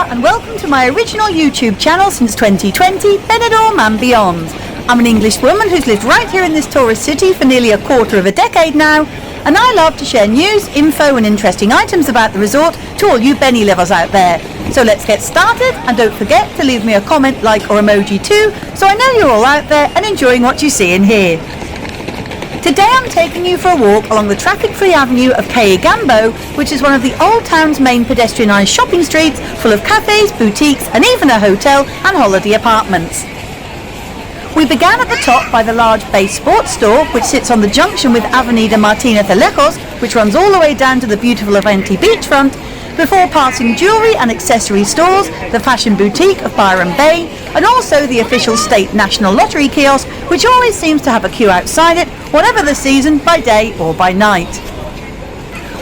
Hola and welcome to my original YouTube channel since 2020, Benidorm and beyond. I'm an English woman who's lived right here in this tourist city for nearly a quarter of a decade now, and I love to share news, info and interesting items about the resort to all you Benny lovers out there. So let's get started, and don't forget to leave me a comment, like or emoji too, so I know you're all out there and enjoying what you see and hear. Today I'm taking you for a walk along the traffic-free avenue of Calle Gambo, which is one of the old town's main pedestrianised shopping streets, full of cafes, boutiques and even a hotel and holiday apartments. We began at the top by the large base sports store, which sits on the junction with Avenida Martinez Alejos, which runs all the way down to the beautiful Aventi beachfront, before passing jewellery and accessory stores, the fashion boutique of Byron Bay, and also the official state national lottery kiosk, which always seems to have a queue outside it, whatever the season, by day or by night.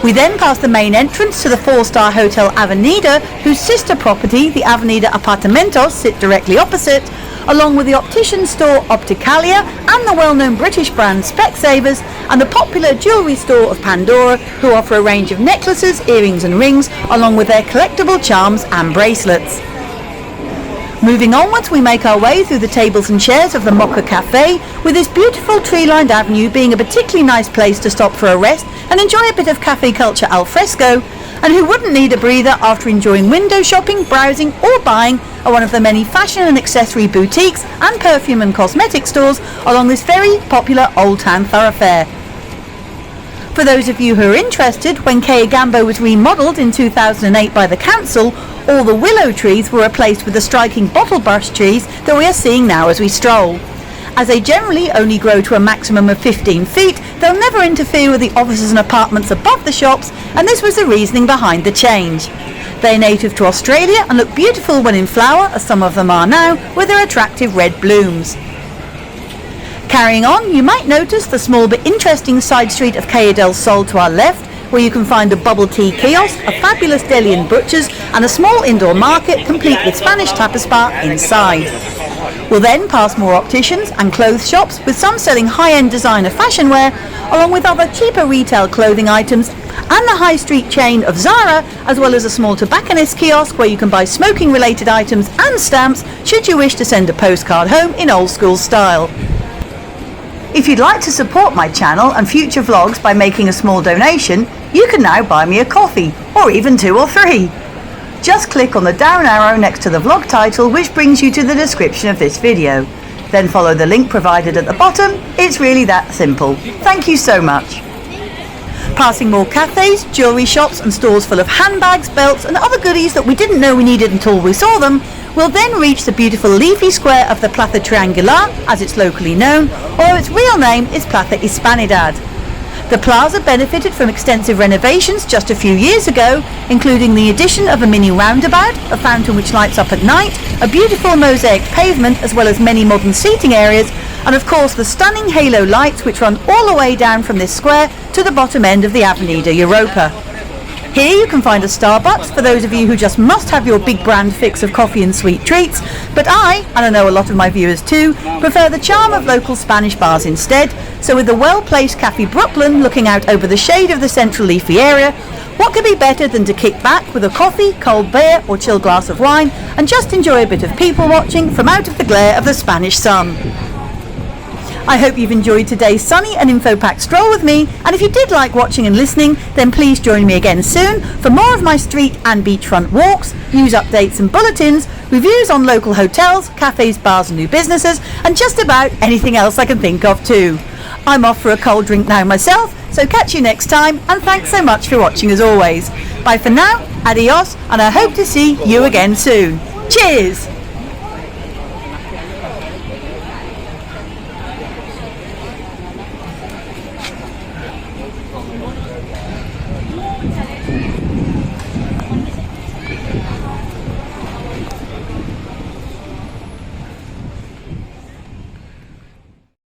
We then passed the main entrance to the 4-star Hotel Avenida, whose sister property, the Avenida Apartamentos, sit directly opposite, along with the optician store Opticalia and the well-known British brand Specsavers, and the popular jewellery store of Pandora, who offer a range of necklaces, earrings and rings, along with their collectible charms and bracelets. Moving onwards, we make our way through the tables and chairs of the Mocha Cafe, with this beautiful tree-lined avenue being a particularly nice place to stop for a rest and enjoy a bit of cafe culture al fresco, and who wouldn't need a breather after enjoying window shopping, browsing or buying at one of the many fashion and accessory boutiques and perfume and cosmetic stores along this very popular Old Town thoroughfare. For those of you who are interested, when Calle Gambo was remodelled in 2008 by the council, all the willow trees were replaced with the striking bottle brush trees that we are seeing now as we stroll. As they generally only grow to a maximum of 15 feet, they'll never interfere with the offices and apartments above the shops, and this was the reasoning behind the change. They're native to Australia and look beautiful when in flower, as some of them are now, with their attractive red blooms. Carrying on, you might notice the small but interesting side street of Calle del Sol to our left, where you can find a bubble tea kiosk, a fabulous deli and butchers, and a small indoor market complete with Spanish tapas bar inside. We'll then pass more opticians and clothes shops, with some selling high-end designer fashion wear, along with other cheaper retail clothing items, and the high street chain of Zara, as well as a small tobacconist kiosk where you can buy smoking-related items and stamps should you wish to send a postcard home in old-school style. If you'd like to support my channel and future vlogs by making a small donation, you can now buy me a coffee, or even 2 or 3. Just click on the down arrow next to the vlog title, which brings you to the description of this video. Then follow the link provided at the bottom. It's really that simple. Thank you so much. Passing more cafes, jewellery shops and stores full of handbags, belts and other goodies that we didn't know we needed until we saw them, we'll then reach the beautiful leafy square of the Plaza Triangular, as it's locally known, or its real name is Plaza Hispanidad. The plaza benefited from extensive renovations just a few years ago, including the addition of a mini roundabout, a fountain which lights up at night, a beautiful mosaic pavement as well as many modern seating areas, and of course the stunning halo lights which run all the way down from this square to the bottom end of the Avenida Europa. Here you can find a Starbucks for those of you who just must have your big brand fix of coffee and sweet treats, but I, and I know a lot of my viewers too, prefer the charm of local Spanish bars instead, so with the well-placed Cafe Brooklyn looking out over the shade of the central leafy area, what could be better than to kick back with a coffee, cold beer or chill glass of wine and just enjoy a bit of people watching from out of the glare of the Spanish sun. I hope you've enjoyed today's sunny and info-packed stroll with me, and if you did like watching and listening, then please join me again soon for more of my street and beachfront walks, news updates and bulletins, reviews on local hotels, cafes, bars and new businesses, and just about anything else I can think of too. I'm off for a cold drink now myself, so catch you next time, and thanks so much for watching as always. Bye for now, adios, and I hope to see you again soon. Cheers!